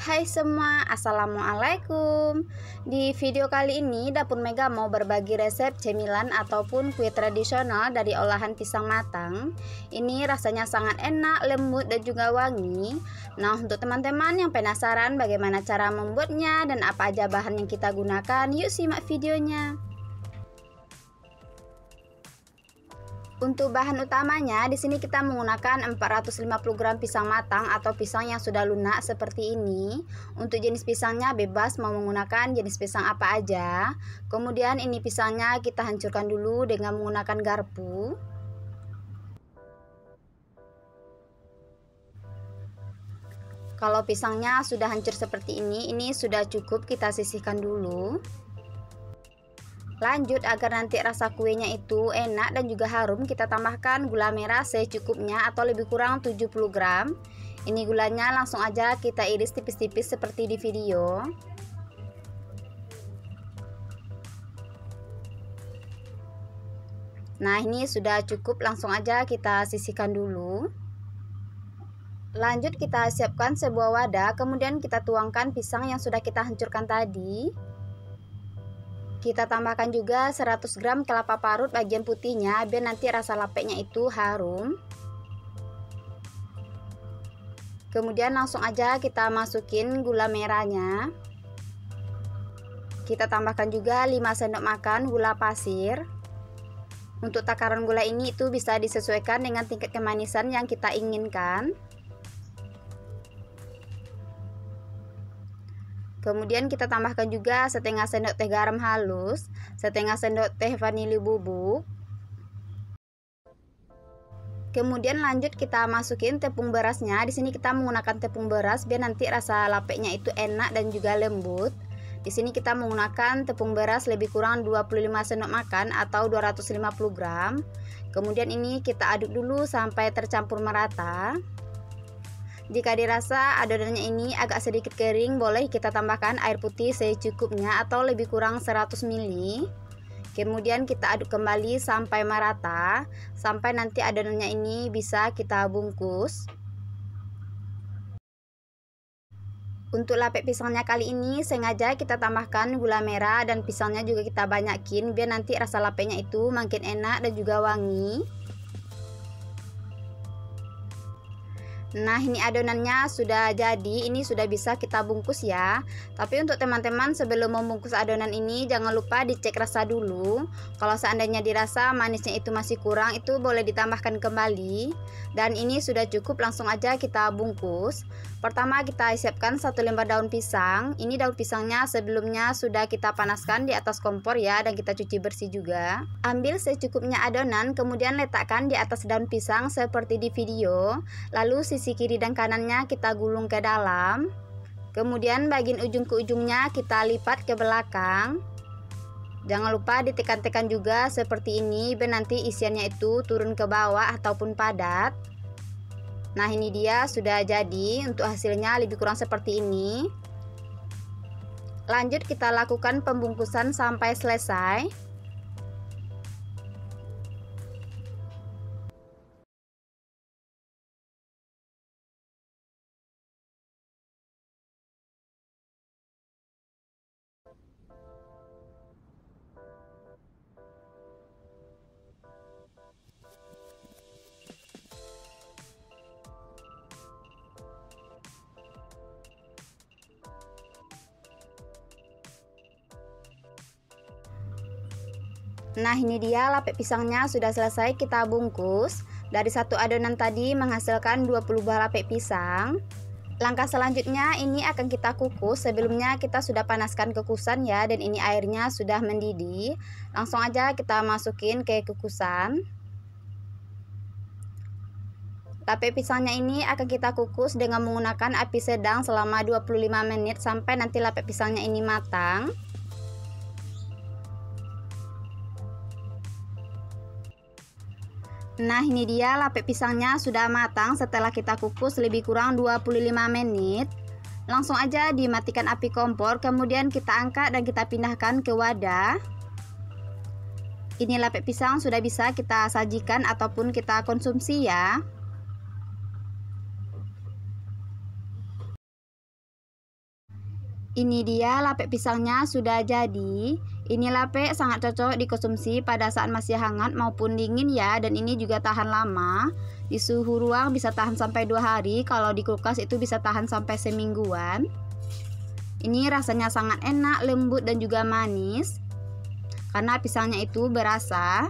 Hai semua, assalamualaikum. Di video kali ini Dapur Mega mau berbagi resep cemilan ataupun kue tradisional dari olahan pisang matang. Ini rasanya sangat enak, lembut dan juga wangi. Nah, untuk teman-teman yang penasaran bagaimana cara membuatnya dan apa aja bahan yang kita gunakan, yuk simak videonya. Untuk bahan utamanya, di sini kita menggunakan 450 gram pisang matang atau pisang yang sudah lunak seperti ini. Untuk jenis pisangnya bebas mau menggunakan jenis pisang apa aja. Kemudian ini pisangnya kita hancurkan dulu dengan menggunakan garpu. Kalau pisangnya sudah hancur seperti ini sudah cukup, kita sisihkan dulu. Lanjut, agar nanti rasa kuenya itu enak dan juga harum, kita tambahkan gula merah secukupnya atau lebih kurang 70 gram. Ini gulanya langsung aja kita iris tipis-tipis seperti di video. Nah, ini sudah cukup, langsung aja kita sisihkan dulu. Lanjut, kita siapkan sebuah wadah, kemudian kita tuangkan pisang yang sudah kita hancurkan tadi. Kita tambahkan juga 100 gram kelapa parut bagian putihnya biar nanti rasa lapeknya itu harum. Kemudian langsung aja kita masukin gula merahnya. Kita tambahkan juga 5 sendok makan gula pasir. Untuk takaran gula ini itu bisa disesuaikan dengan tingkat kemanisan yang kita inginkan. Kemudian kita tambahkan juga setengah sendok teh garam halus, setengah sendok teh vanili bubuk. Kemudian lanjut kita masukin tepung berasnya. Di sini kita menggunakan tepung beras biar nanti rasa lapeknya itu enak dan juga lembut. Di sini kita menggunakan tepung beras lebih kurang 25 sendok makan atau 250 gram. Kemudian ini kita aduk dulu sampai tercampur merata. Jika dirasa adonannya ini agak sedikit kering, boleh kita tambahkan air putih secukupnya atau lebih kurang 100 ml. Kemudian kita aduk kembali sampai merata, sampai nanti adonannya ini bisa kita bungkus. Untuk lapek pisangnya kali ini sengaja kita tambahkan gula merah dan pisangnya juga kita banyakin biar nanti rasa lapeknya itu makin enak dan juga wangi. Nah, ini adonannya sudah jadi, ini sudah bisa kita bungkus ya. Tapi untuk teman-teman sebelum membungkus adonan ini jangan lupa dicek rasa dulu. Kalau seandainya dirasa manisnya itu masih kurang, itu boleh ditambahkan kembali. Dan ini sudah cukup, langsung aja kita bungkus. Pertama kita siapkan 1 lembar daun pisang. Ini daun pisangnya sebelumnya sudah kita panaskan di atas kompor ya, dan kita cuci bersih juga. Ambil secukupnya adonan, kemudian letakkan di atas daun pisang seperti di video. Lalu sisi kiri dan kanannya kita gulung ke dalam. Kemudian bagian ujung ke ujungnya kita lipat ke belakang. Jangan lupa ditekan-tekan juga seperti ini biar nanti isiannya itu turun ke bawah ataupun padat. Nah, ini dia sudah jadi. Untuk hasilnya lebih kurang seperti ini. Lanjut kita lakukan pembungkusan sampai selesai. Nah, ini dia lapek pisangnya sudah selesai kita bungkus. Dari satu adonan tadi menghasilkan 20 buah lapek pisang. Langkah selanjutnya ini akan kita kukus. Sebelumnya kita sudah panaskan kukusan ya, dan ini airnya sudah mendidih. Langsung aja kita masukin ke kukusan. Lapek pisangnya ini akan kita kukus dengan menggunakan api sedang selama 25 menit sampai nanti lapek pisangnya ini matang. Nah, ini dia lapek pisangnya sudah matang setelah kita kukus lebih kurang 25 menit. Langsung aja dimatikan api kompor, kemudian kita angkat dan kita pindahkan ke wadah. Ini lapek pisang sudah bisa kita sajikan ataupun kita konsumsi ya. Ini dia lapek pisangnya sudah jadi. Ini lapek sangat cocok dikonsumsi pada saat masih hangat maupun dingin ya, dan ini juga tahan lama. Di suhu ruang bisa tahan sampai 2 hari, kalau di kulkas itu bisa tahan sampai semingguan. Ini rasanya sangat enak, lembut dan juga manis karena pisangnya itu berasa.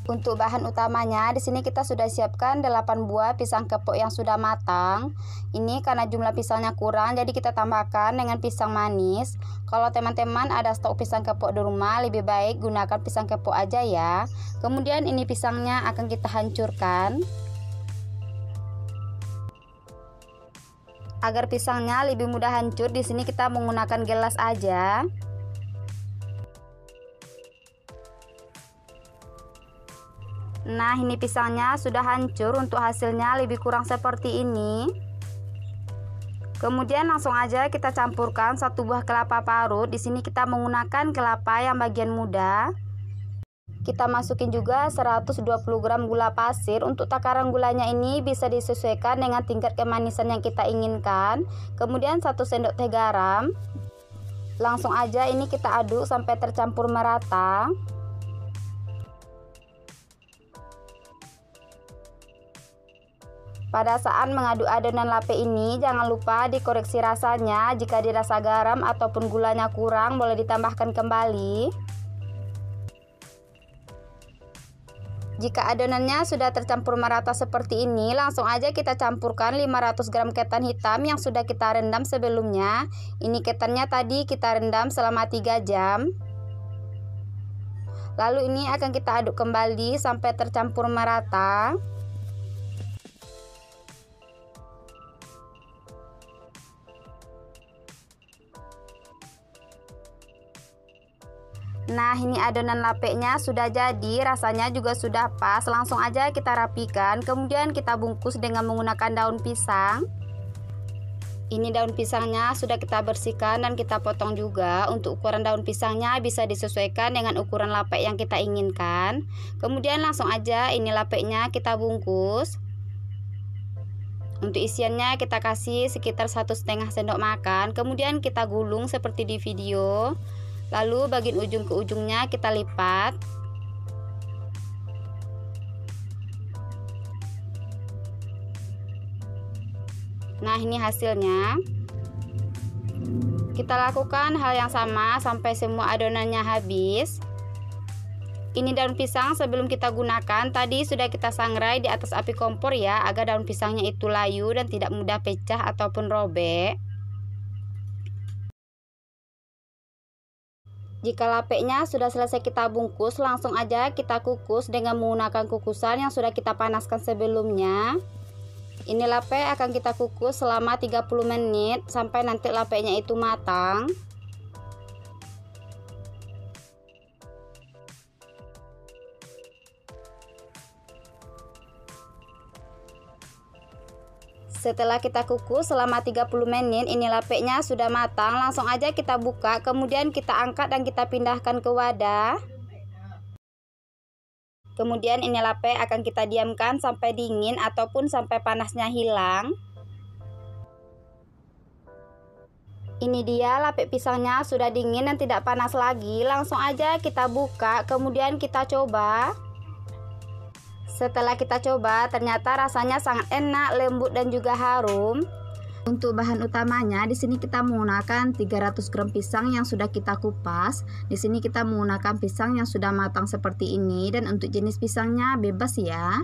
Untuk bahan utamanya di sini kita sudah siapkan 8 buah pisang kepok yang sudah matang. Ini karena jumlah pisangnya kurang jadi kita tambahkan dengan pisang manis. Kalau teman-teman ada stok pisang kepok di rumah, lebih baik gunakan pisang kepok aja ya. Kemudian ini pisangnya akan kita hancurkan. Agar pisangnya lebih mudah hancur, di sini kita menggunakan gelas aja. Nah, ini pisangnya sudah hancur, untuk hasilnya lebih kurang seperti ini. Kemudian langsung aja kita campurkan 1 buah kelapa parut. Di sini kita menggunakan kelapa yang bagian muda. Kita masukin juga 120 gram gula pasir. Untuk takaran gulanya ini bisa disesuaikan dengan tingkat kemanisan yang kita inginkan. Kemudian 1 sendok teh garam. Langsung aja ini kita aduk sampai tercampur merata. Pada saat mengaduk adonan lapek ini, jangan lupa dikoreksi rasanya. Jika dirasa garam ataupun gulanya kurang, boleh ditambahkan kembali. Jika adonannya sudah tercampur merata seperti ini, langsung aja kita campurkan 500 gram ketan hitam yang sudah kita rendam sebelumnya. Ini ketannya tadi kita rendam selama 3 jam. Lalu ini akan kita aduk kembali sampai tercampur merata. Nah, ini adonan lapeknya sudah jadi, rasanya juga sudah pas. Langsung aja kita rapikan, kemudian kita bungkus dengan menggunakan daun pisang. Ini daun pisangnya sudah kita bersihkan dan kita potong juga. Untuk ukuran daun pisangnya bisa disesuaikan dengan ukuran lapek yang kita inginkan. Kemudian langsung aja ini lapeknya kita bungkus. Untuk isiannya kita kasih sekitar 1,5 sendok makan. Kemudian kita gulung seperti di video. Lalu bagian ujung ke ujungnya kita lipat. Nah, ini hasilnya. Kita lakukan hal yang sama sampai semua adonannya habis. Ini daun pisang sebelum kita gunakan tadi sudah kita sangrai di atas api kompor ya, agar daun pisangnya itu layu dan tidak mudah pecah ataupun robek. Jika lapeknya sudah selesai kita bungkus, langsung aja kita kukus dengan menggunakan kukusan yang sudah kita panaskan sebelumnya. Ini lapek akan kita kukus selama 30 menit sampai nanti lapeknya itu matang. Setelah kita kukus selama 30 menit, ini lapeknya sudah matang. Langsung aja kita buka, kemudian kita angkat dan kita pindahkan ke wadah. Kemudian ini lapek akan kita diamkan sampai dingin ataupun sampai panasnya hilang. Ini dia lapek pisangnya sudah dingin dan tidak panas lagi. Langsung aja kita buka, kemudian kita coba. Setelah kita coba, ternyata rasanya sangat enak, lembut dan juga harum. Untuk bahan utamanya, di sini kita menggunakan 300 gram pisang yang sudah kita kupas. Di sini kita menggunakan pisang yang sudah matang seperti ini, dan untuk jenis pisangnya bebas ya.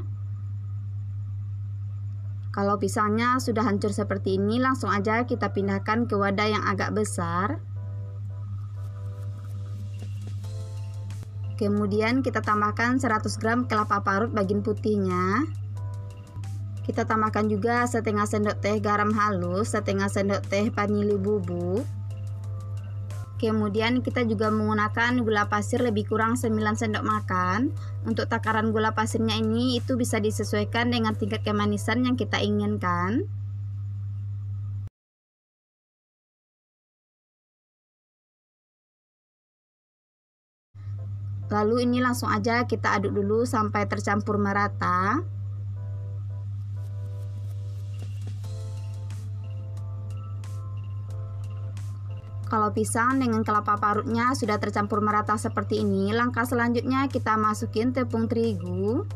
Kalau pisangnya sudah hancur seperti ini, langsung aja kita pindahkan ke wadah yang agak besar. Kemudian kita tambahkan 100 gram kelapa parut bagian putihnya. Kita tambahkan juga setengah sendok teh garam halus, setengah sendok teh vanili bubuk. Kemudian kita juga menggunakan gula pasir lebih kurang 9 sendok makan. Untuk takaran gula pasirnya ini itu bisa disesuaikan dengan tingkat kemanisan yang kita inginkan. Lalu ini langsung aja kita aduk dulu sampai tercampur merata. Kalau pisang dengan kelapa parutnya sudah tercampur merata seperti ini, langkah selanjutnya kita masukin tepung terigu.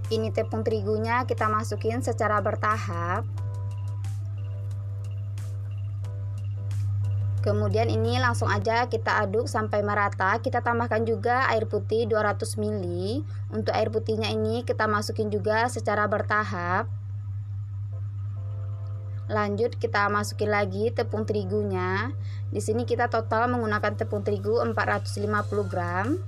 Ini tepung terigunya kita masukin secara bertahap. Kemudian ini langsung aja kita aduk sampai merata. Kita tambahkan juga air putih 200 ml. Untuk air putihnya ini kita masukin juga secara bertahap. Lanjut kita masukin lagi tepung terigunya. Di sini kita total menggunakan tepung terigu 450 gram.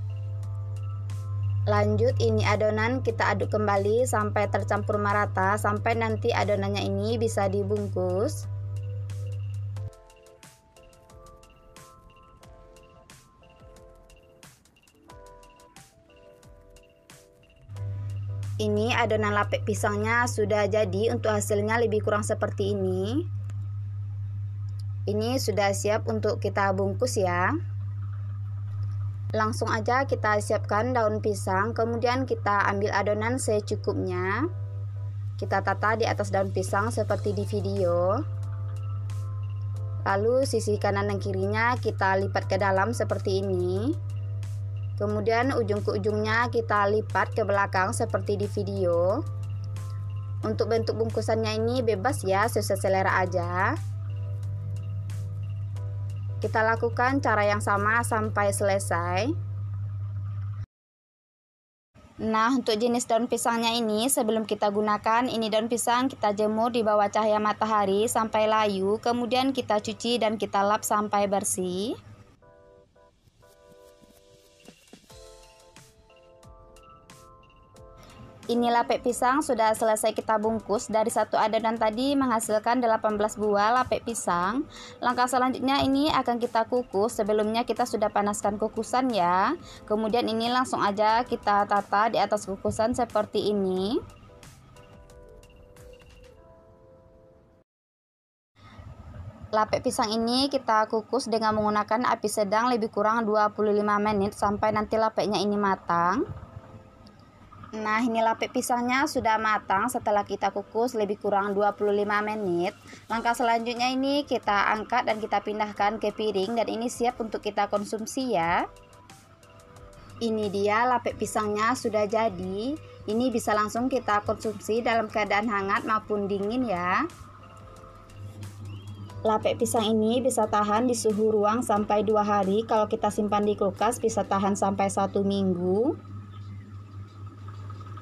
Lanjut ini adonan kita aduk kembali sampai tercampur merata, sampai nanti adonannya ini bisa dibungkus. Ini adonan lapek pisangnya sudah jadi, untuk hasilnya lebih kurang seperti ini. Ini sudah siap untuk kita bungkus ya. Langsung aja kita siapkan daun pisang, kemudian kita ambil adonan secukupnya. Kita tata di atas daun pisang seperti di video. Lalu sisi kanan dan kirinya kita lipat ke dalam seperti ini. Kemudian ujung ke ujungnya kita lipat ke belakang seperti di video. Untuk bentuk bungkusannya ini bebas ya, sesuai selera aja. Kita lakukan cara yang sama sampai selesai. Nah, untuk jenis daun pisangnya ini sebelum kita gunakan, ini daun pisang kita jemur di bawah cahaya matahari sampai layu, kemudian kita cuci dan kita lap sampai bersih. Ini lapek pisang sudah selesai kita bungkus. Dari satu adonan tadi menghasilkan 18 buah lapek pisang. Langkah selanjutnya ini akan kita kukus. Sebelumnya kita sudah panaskan kukusan ya. Kemudian ini langsung aja kita tata di atas kukusan seperti ini. Lapek pisang ini kita kukus dengan menggunakan api sedang lebih kurang 25 menit sampai nanti lapeknya ini matang. Nah, ini lapek pisangnya sudah matang setelah kita kukus lebih kurang 25 menit. Langkah selanjutnya ini kita angkat dan kita pindahkan ke piring, dan ini siap untuk kita konsumsi ya. Ini dia lapek pisangnya sudah jadi. Ini bisa langsung kita konsumsi dalam keadaan hangat maupun dingin ya. Lapek pisang ini bisa tahan di suhu ruang sampai 2 hari. Kalau kita simpan di kulkas bisa tahan sampai 1 minggu.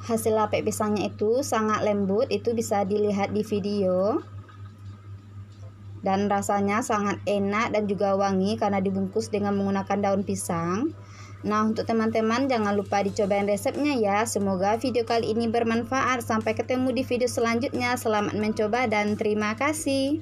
Hasil lapek pisangnya itu sangat lembut, itu bisa dilihat di video. Dan rasanya sangat enak dan juga wangi karena dibungkus dengan menggunakan daun pisang. Nah, untuk teman-teman jangan lupa dicobain resepnya ya. Semoga video kali ini bermanfaat. Sampai ketemu di video selanjutnya. Selamat mencoba dan terima kasih.